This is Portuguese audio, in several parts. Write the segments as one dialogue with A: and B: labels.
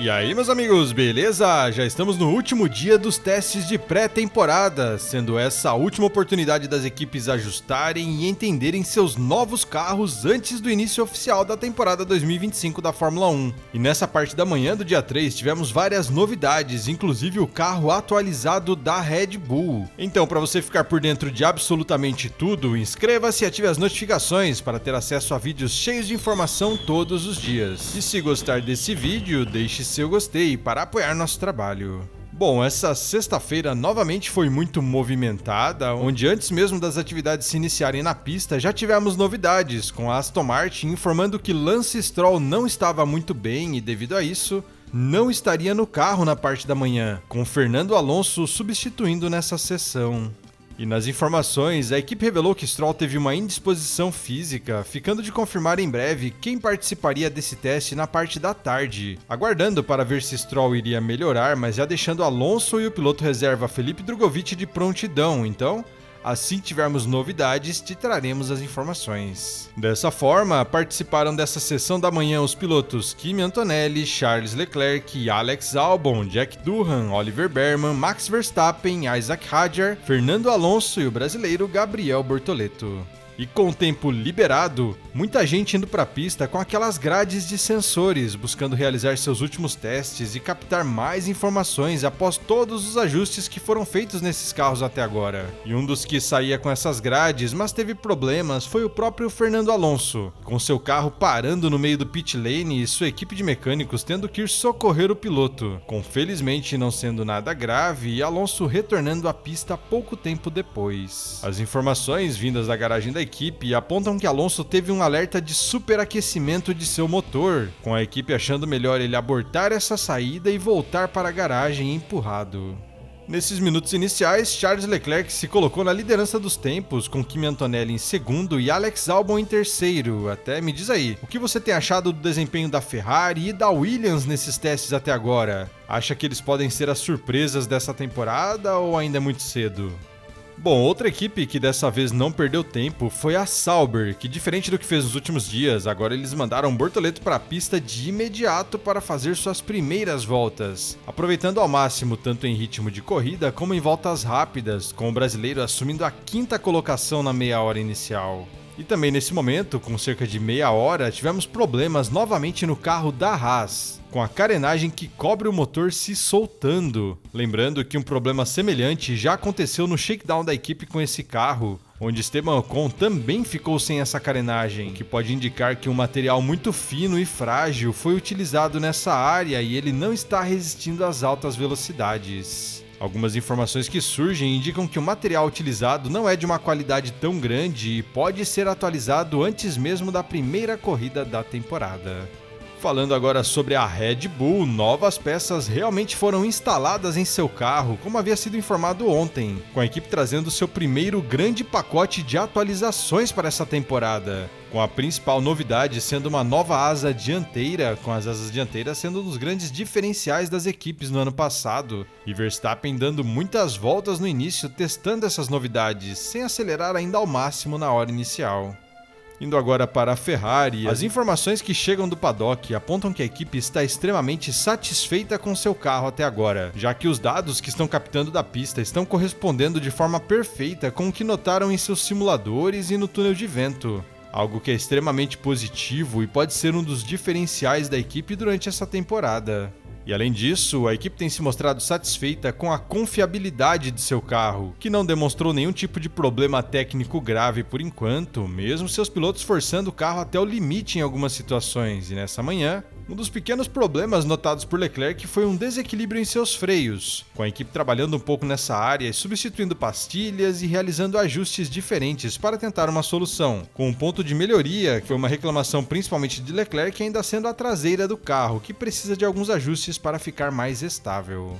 A: E aí, meus amigos, beleza? Já estamos no último dia dos testes de pré-temporada, sendo essa a última oportunidade das equipes ajustarem e entenderem seus novos carros antes do início oficial da temporada 2025 da Fórmula 1. E nessa parte da manhã do dia 3 tivemos várias novidades, inclusive o carro atualizado da Red Bull. Então, para você ficar por dentro de absolutamente tudo, inscreva-se e ative as notificações para ter acesso a vídeos cheios de informação todos os dias. E se gostar desse vídeo, deixe seu gostei para apoiar nosso trabalho. Bom, essa sexta-feira novamente foi muito movimentada, onde antes mesmo das atividades se iniciarem na pista já tivemos novidades, com a Aston Martin informando que Lance Stroll não estava muito bem e devido a isso, não estaria no carro na parte da manhã, com Fernando Alonso substituindo nessa sessão. E nas informações, a equipe revelou que Stroll teve uma indisposição física, ficando de confirmar em breve quem participaria desse teste na parte da tarde, aguardando para ver se Stroll iria melhorar, mas já deixando Alonso e o piloto reserva Felipe Drugovich de prontidão, então, assim que tivermos novidades, te traremos as informações. Dessa forma, participaram dessa sessão da manhã os pilotos Kimi Antonelli, Charles Leclerc, Alex Albon, Jack Doohan, Oliver Behrman, Max Verstappen, Isaac Hadjar, Fernando Alonso e o brasileiro Gabriel Bortoleto. E com o tempo liberado, muita gente indo para a pista com aquelas grades de sensores, buscando realizar seus últimos testes e captar mais informações após todos os ajustes que foram feitos nesses carros até agora. E um dos que saía com essas grades, mas teve problemas, foi o próprio Fernando Alonso, com seu carro parando no meio do pit lane e sua equipe de mecânicos tendo que ir socorrer o piloto, com felizmente não sendo nada grave e Alonso retornando à pista pouco tempo depois. As informações vindas da garagem da equipe apontam que Alonso teve um alerta de superaquecimento de seu motor, com a equipe achando melhor ele abortar essa saída e voltar para a garagem empurrado. Nesses minutos iniciais, Charles Leclerc se colocou na liderança dos tempos, com Kimi Antonelli em segundo e Alex Albon em terceiro. Até me diz aí, o que você tem achado do desempenho da Ferrari e da Williams nesses testes até agora? Acha que eles podem ser as surpresas dessa temporada ou ainda é muito cedo? Bom, outra equipe que dessa vez não perdeu tempo foi a Sauber, que diferente do que fez nos últimos dias, agora eles mandaram Bortoleto para a pista de imediato para fazer suas primeiras voltas, aproveitando ao máximo tanto em ritmo de corrida como em voltas rápidas, com o brasileiro assumindo a quinta colocação na meia hora inicial. E também nesse momento, com cerca de meia hora, tivemos problemas novamente no carro da Haas, com a carenagem que cobre o motor se soltando. Lembrando que um problema semelhante já aconteceu no shakedown da equipe com esse carro, onde Esteban Ocon também ficou sem essa carenagem, que pode indicar que um material muito fino e frágil foi utilizado nessa área e ele não está resistindo às altas velocidades. Algumas informações que surgem indicam que o material utilizado não é de uma qualidade tão grande e pode ser atualizado antes mesmo da primeira corrida da temporada. Falando agora sobre a Red Bull, novas peças realmente foram instaladas em seu carro, como havia sido informado ontem, com a equipe trazendo seu primeiro grande pacote de atualizações para essa temporada, com a principal novidade sendo uma nova asa dianteira, com as asas dianteiras sendo um dos grandes diferenciais das equipes no ano passado, e Verstappen dando muitas voltas no início testando essas novidades, sem acelerar ainda ao máximo na hora inicial. Indo agora para a Ferrari, as informações que chegam do paddock apontam que a equipe está extremamente satisfeita com seu carro até agora, já que os dados que estão captando da pista estão correspondendo de forma perfeita com o que notaram em seus simuladores e no túnel de vento, algo que é extremamente positivo e pode ser um dos diferenciais da equipe durante essa temporada. E além disso, a equipe tem se mostrado satisfeita com a confiabilidade de seu carro, que não demonstrou nenhum tipo de problema técnico grave por enquanto, mesmo seus pilotos forçando o carro até o limite em algumas situações, e nessa manhã, um dos pequenos problemas notados por Leclerc foi um desequilíbrio em seus freios, com a equipe trabalhando um pouco nessa área, substituindo pastilhas e realizando ajustes diferentes para tentar uma solução, com um ponto de melhoria, que foi uma reclamação principalmente de Leclerc ainda sendo a traseira do carro, que precisa de alguns ajustes para ficar mais estável.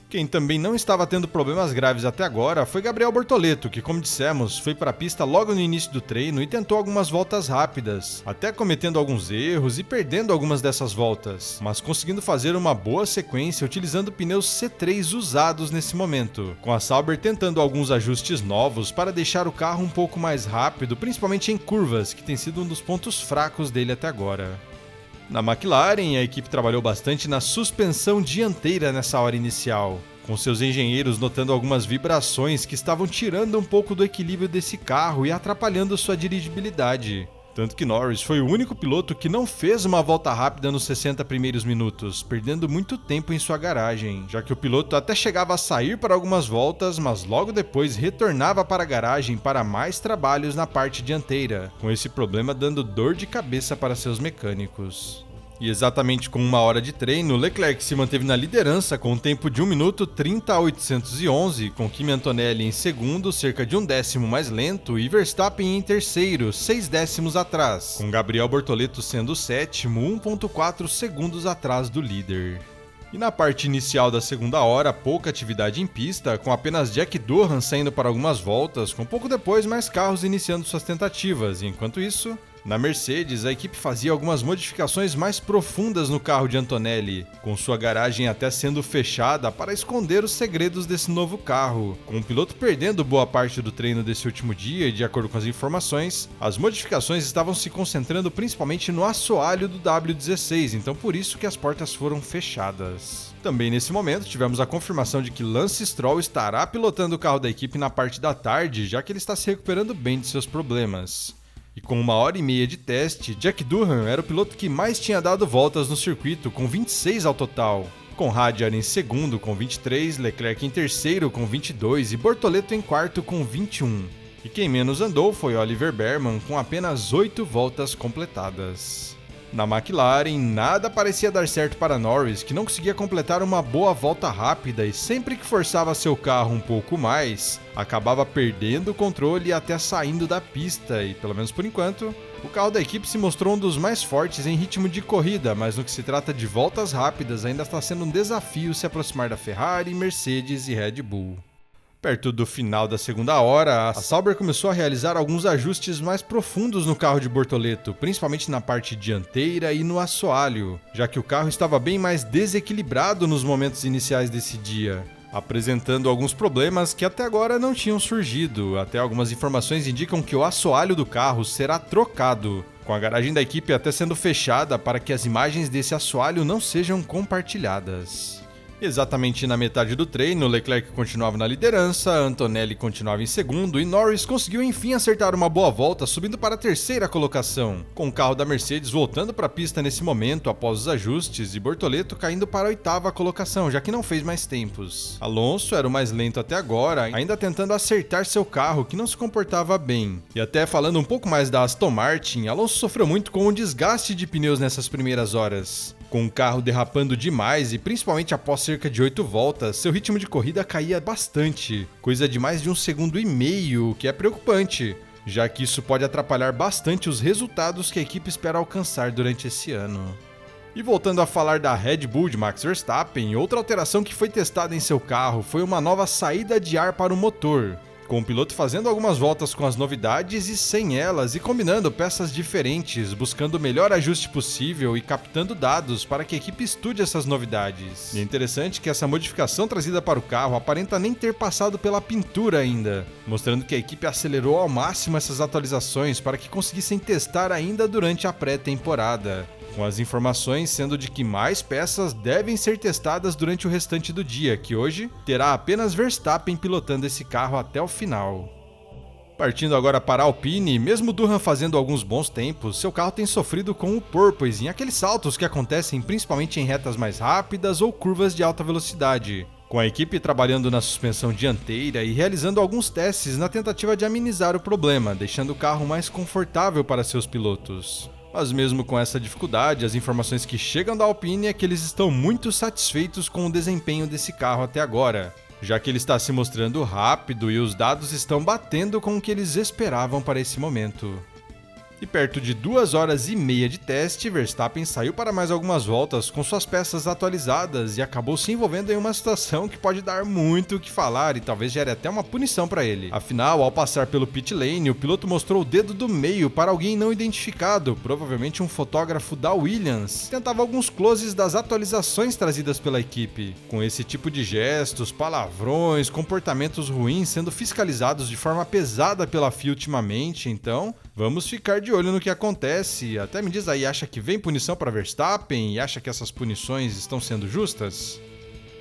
A: Quem também não estava tendo problemas graves até agora foi Gabriel Bortoleto, que, como dissemos, foi para a pista logo no início do treino e tentou algumas voltas rápidas, até cometendo alguns erros e perdendo algumas dessas voltas, mas conseguindo fazer uma boa sequência utilizando pneus C3 usados nesse momento, com a Sauber tentando alguns ajustes novos para deixar o carro um pouco mais rápido, principalmente em curvas, que tem sido um dos pontos fracos dele até agora. Na McLaren, a equipe trabalhou bastante na suspensão dianteira nessa hora inicial, com seus engenheiros notando algumas vibrações que estavam tirando um pouco do equilíbrio desse carro e atrapalhando sua dirigibilidade. Tanto que Norris foi o único piloto que não fez uma volta rápida nos 60 primeiros minutos, perdendo muito tempo em sua garagem, já que o piloto até chegava a sair para algumas voltas, mas logo depois retornava para a garagem para mais trabalhos na parte dianteira, com esse problema dando dor de cabeça para seus mecânicos. E exatamente com 1 hora de treino, Leclerc se manteve na liderança com um tempo de 1 minuto 30.811, com Kimi Antonelli em segundo, cerca de 1 décimo mais lento, e Verstappen em terceiro, 6 décimos atrás, com Gabriel Bortoleto sendo o sétimo, 1.4 segundos atrás do líder. E na parte inicial da segunda hora, pouca atividade em pista, com apenas Jack Doohan saindo para algumas voltas, com pouco depois mais carros iniciando suas tentativas, e enquanto isso, na Mercedes, a equipe fazia algumas modificações mais profundas no carro de Antonelli, com sua garagem até sendo fechada para esconder os segredos desse novo carro. Com o piloto perdendo boa parte do treino desse último dia e de acordo com as informações, as modificações estavam se concentrando principalmente no assoalho do W16, então por isso que as portas foram fechadas. Também nesse momento tivemos a confirmação de que Lance Stroll estará pilotando o carro da equipe na parte da tarde, já que ele está se recuperando bem de seus problemas. E com 1 hora e meia de teste, Jack Doohan era o piloto que mais tinha dado voltas no circuito, com 26 ao total. Com Hadjar em segundo com 23, Leclerc em terceiro com 22 e Bortoleto em quarto com 21. E quem menos andou foi Oliver Behrman com apenas 8 voltas completadas. Na McLaren, nada parecia dar certo para Norris, que não conseguia completar uma boa volta rápida e sempre que forçava seu carro um pouco mais, acabava perdendo o controle e até saindo da pista e, pelo menos por enquanto, o carro da equipe se mostrou um dos mais fortes em ritmo de corrida, mas no que se trata de voltas rápidas ainda está sendo um desafio se aproximar da Ferrari, Mercedes e Red Bull. Perto do final da segunda hora, a Sauber começou a realizar alguns ajustes mais profundos no carro de Bortoleto, principalmente na parte dianteira e no assoalho, já que o carro estava bem mais desequilibrado nos momentos iniciais desse dia, apresentando alguns problemas que até agora não tinham surgido. Até algumas informações indicam que o assoalho do carro será trocado, com a garagem da equipe até sendo fechada para que as imagens desse assoalho não sejam compartilhadas. Exatamente na metade do treino, Leclerc continuava na liderança, Antonelli continuava em segundo e Norris conseguiu enfim acertar uma boa volta, subindo para a terceira colocação, com o carro da Mercedes voltando para a pista nesse momento após os ajustes e Bortoleto caindo para a oitava colocação, já que não fez mais tempos. Alonso era o mais lento até agora, ainda tentando acertar seu carro, que não se comportava bem. E até falando um pouco mais da Aston Martin, Alonso sofreu muito com o desgaste de pneus nessas primeiras horas. Com o carro derrapando demais e principalmente após cerca de 8 voltas, seu ritmo de corrida caía bastante, coisa de mais de 1,5 segundos, o que é preocupante, já que isso pode atrapalhar bastante os resultados que a equipe espera alcançar durante esse ano. E voltando a falar da Red Bull de Max Verstappen, outra alteração que foi testada em seu carro foi uma nova saída de ar para o motor, com o piloto fazendo algumas voltas com as novidades e sem elas e combinando peças diferentes, buscando o melhor ajuste possível e captando dados para que a equipe estude essas novidades. E é interessante que essa modificação trazida para o carro aparenta nem ter passado pela pintura ainda, mostrando que a equipe acelerou ao máximo essas atualizações para que conseguissem testar ainda durante a pré-temporada, com as informações sendo de que mais peças devem ser testadas durante o restante do dia, que hoje terá apenas Verstappen pilotando esse carro até o final. Partindo agora para a Alpine, mesmo Doohan fazendo alguns bons tempos, seu carro tem sofrido com o porpoising, aqueles saltos que acontecem principalmente em retas mais rápidas ou curvas de alta velocidade, com a equipe trabalhando na suspensão dianteira e realizando alguns testes na tentativa de amenizar o problema, deixando o carro mais confortável para seus pilotos. Mas mesmo com essa dificuldade, as informações que chegam da Alpine é que eles estão muito satisfeitos com o desempenho desse carro até agora, já que ele está se mostrando rápido e os dados estão batendo com o que eles esperavam para esse momento. E perto de 2 horas e meia de teste, Verstappen saiu para mais algumas voltas com suas peças atualizadas e acabou se envolvendo em uma situação que pode dar muito o que falar e talvez gere até uma punição para ele. Afinal, ao passar pelo pit lane, o piloto mostrou o dedo do meio para alguém não identificado, provavelmente um fotógrafo da Williams, que tentava alguns closes das atualizações trazidas pela equipe. Com esse tipo de gestos, palavrões, comportamentos ruins sendo fiscalizados de forma pesada pela FIA ultimamente, então Vamos ficar de olho no que acontece. Até me diz aí, acha que vem punição para Verstappen e acha que essas punições estão sendo justas?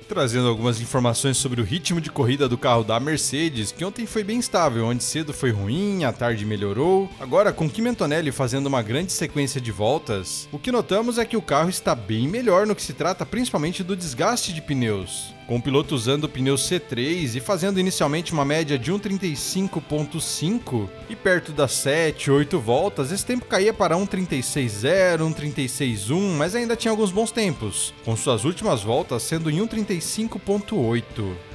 A: Trazendo algumas informações sobre o ritmo de corrida do carro da Mercedes, que ontem foi bem estável, onde cedo foi ruim, à tarde melhorou. Agora, com Kimi Antonelli fazendo uma grande sequência de voltas, o que notamos é que o carro está bem melhor no que se trata principalmente do desgaste de pneus. Com o piloto usando o pneu C3 e fazendo inicialmente uma média de 1,35.5 e perto das 7, 8 voltas, esse tempo caía para 1,36.0, 1,36.1, mas ainda tinha alguns bons tempos, com suas últimas voltas sendo em 1,35.8.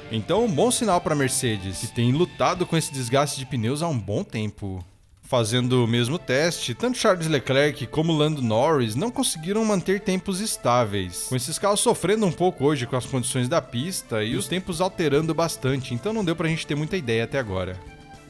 A: Então, um bom sinal para a Mercedes, que tem lutado com esse desgaste de pneus há um bom tempo. Fazendo o mesmo teste, tanto Charles Leclerc como Lando Norris não conseguiram manter tempos estáveis, com esses carros sofrendo um pouco hoje com as condições da pista e os tempos alterando bastante, então não deu pra gente ter muita ideia até agora.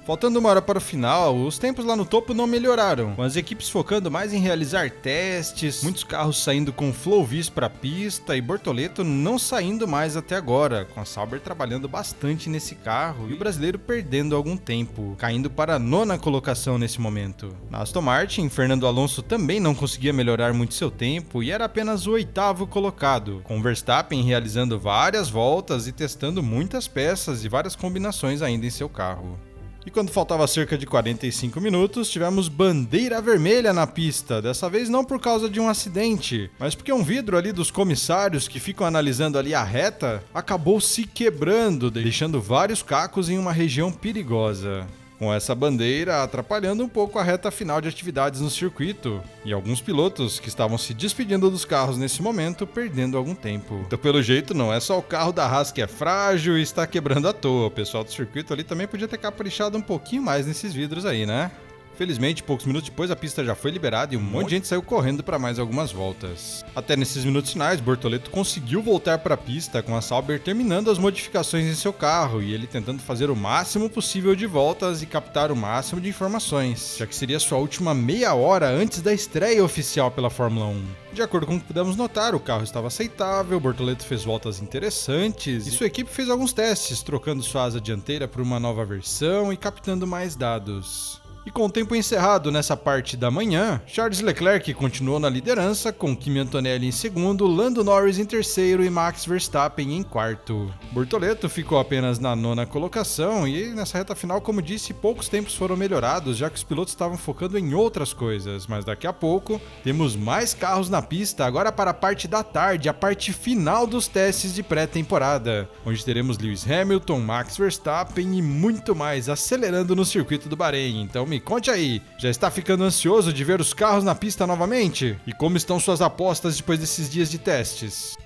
A: Faltando uma hora para o final, os tempos lá no topo não melhoraram, com as equipes focando mais em realizar testes, muitos carros saindo com flow vis para a pista e Bortoleto não saindo mais até agora, com a Sauber trabalhando bastante nesse carro e o brasileiro perdendo algum tempo, caindo para a 9ª colocação nesse momento. Na Aston Martin, Fernando Alonso também não conseguia melhorar muito seu tempo e era apenas o 8º colocado, com Verstappen realizando várias voltas e testando muitas peças e várias combinações ainda em seu carro. E quando faltava cerca de 45 minutos, tivemos bandeira vermelha na pista, dessa vez não por causa de um acidente, mas porque um vidro ali dos comissários que ficam analisando ali a reta acabou se quebrando, deixando vários cacos em uma região perigosa. Com essa bandeira atrapalhando um pouco a reta final de atividades no circuito, e alguns pilotos que estavam se despedindo dos carros nesse momento perdendo algum tempo. Então, pelo jeito, não é só o carro da Haas que é frágil e está quebrando à toa, o pessoal do circuito ali também podia ter caprichado um pouquinho mais nesses vidros aí, né? Felizmente, poucos minutos depois a pista já foi liberada e um monte de gente saiu correndo para mais algumas voltas. Até nesses minutos finais, Bortoleto conseguiu voltar para a pista com a Sauber terminando as modificações em seu carro e ele tentando fazer o máximo possível de voltas e captar o máximo de informações, já que seria sua última meia hora antes da estreia oficial pela Fórmula 1. De acordo com o que pudemos notar, o carro estava aceitável, Bortoleto fez voltas interessantes e sua equipe fez alguns testes, trocando sua asa dianteira por uma nova versão e captando mais dados. E com o tempo encerrado nessa parte da manhã, Charles Leclerc continuou na liderança, com Kimi Antonelli em segundo, Lando Norris em terceiro e Max Verstappen em quarto. Bortoleto ficou apenas na 9ª colocação e nessa reta final, como disse, poucos tempos foram melhorados, já que os pilotos estavam focando em outras coisas. Mas daqui a pouco, temos mais carros na pista, agora para a parte da tarde, a parte final dos testes de pré-temporada, onde teremos Lewis Hamilton, Max Verstappen e muito mais acelerando no circuito do Bahrein. Então me conte aí, já está ficando ansioso de ver os carros na pista novamente? E como estão suas apostas depois desses dias de testes?